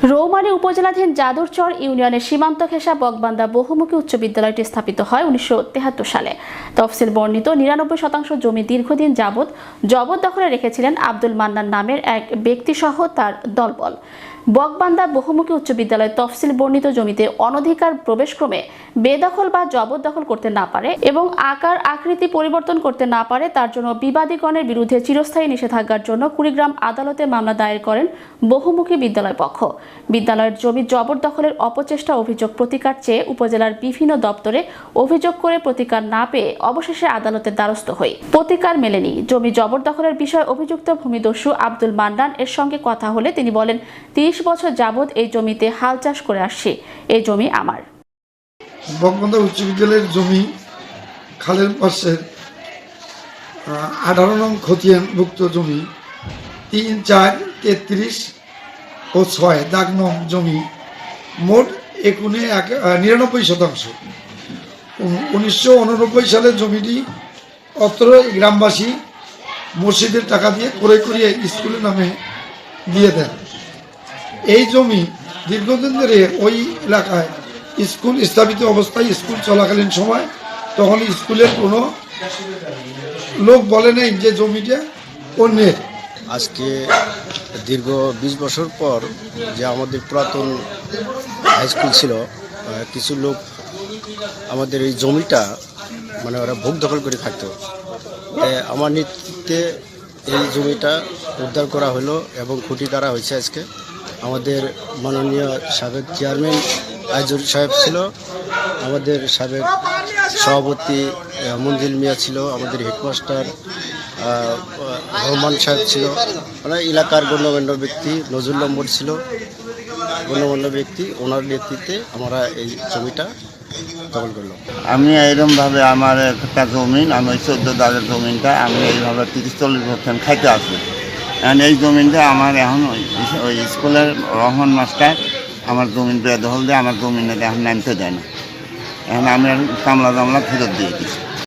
রৌমারী উপজেলাধীন যাদুরচর ইউনিয়নের সীমান্ত ঘেঁষা বকবান্দা বহুমুখী উচ্চ বিদ্যালয়টি স্থাপিত হয় 1973 সালে। তফসিল বর্ণিত 99% জমি দীর্ঘদিন যাবৎ জবরদখলে রেখেছিলেন আব্দুল মান্নান নামের এক ব্যক্তিসহ তার দলবল। বকবান্দা বহুমুখী উচ্চ বিদ্যালয় তফসিল বর্ণিত জমিতে অনধিকার প্রবেশক্রমে বেদখল বা জবরদখল করতে না পারে এবং আকার আকৃতি পরিবর্তন করতে না পারে, তার জন্য বিবাদীগণের বিরুদ্ধে চিরস্থায়ী নিষেধাজ্ঞার জন্য কুড়িগ্রাম আদালতে মামলা দায়ের করেন বহুমুখী বিদ্যালয় পক্ষ। বিদ্যালয়ের জমি জবরদখলের অপচেষ্টা অভিযোগ প্রতিকার চেয়ে উপজেলার বিভিন্ন দপ্তরে অভিযোগ করে প্রতিকার না পেয়ে অবশেষে আদালতের দ্বারস্থ হই। প্রতিকার মেলেনি। জমি জবরদখলের বিষয়ে অভিযুক্ত ভূমিদস্যু আব্দুল মান্নান এর সঙ্গে কথা হলে তিনি বলেন, 30 বছর যাবৎ এই জমিতে হাল চাষ করে আসছি, এই জমি আমার। বকবান্দা উচ্চ বিদ্যালয়ের জমি খালের পাশের 18 নং খতিয়ানভুক্ত জমি 3, 4, 33 ও 6 দাগ নং জমি মোট 99%। 1989 সালে জমিটি অত্র গ্রামবাসী মসজিদের টাকা দিয়ে ক্রয় করিয়ে স্কুলের নামে দিয়ে দেন। এই জমি দীর্ঘদিন ধরে ওই এলাকায় স্কুল স্থাপিত অবস্থায় স্কুল চলাকালীন সময় তখন স্কুলের কোনো লোক বলে নেই যে জমিটা অন্যের। আজকে দীর্ঘ 20 বছর পর যে আমাদের পুরাতন হাই স্কুল ছিল, কিছু লোক আমাদের এই জমিটা ওরা ভোগ দখল করে থাকতো। আমার নেতৃত্বে এই জমিটা উদ্ধার করা হলো এবং খুঁটি কাটা হয়েছে। আজকে আমাদের মাননীয় সাবেক চেয়ারম্যান আইজুল সাহেব ছিল, আমাদের সাবেক সভাপতি মঞ্জিল মিয়া ছিল, আমাদের হেডমাস্টার রহমান সাহেব ছিল, এলাকার গণ্যমান্য ব্যক্তি নজরুল নম্বর ছিল গণ্যমান্য ব্যক্তি। ওনার নেতৃত্বে আমরা এই জমিটা দখল করলাম। আমি এইরকমভাবে আমার একটা জমিন, আমি ওই 14 দাগের জমিনটা আমি এইভাবে 30-40% খাইতে আছি। এখন এই জমিনটা আমার এখন ওই স্কুলের রহমান মাস্টার আমার জমিন বেদখল দিয়ে আমার জমিনে এখন নামতে দেয় না। এখন আমি কামলা ফেরত দিয়ে দিচ্ছি।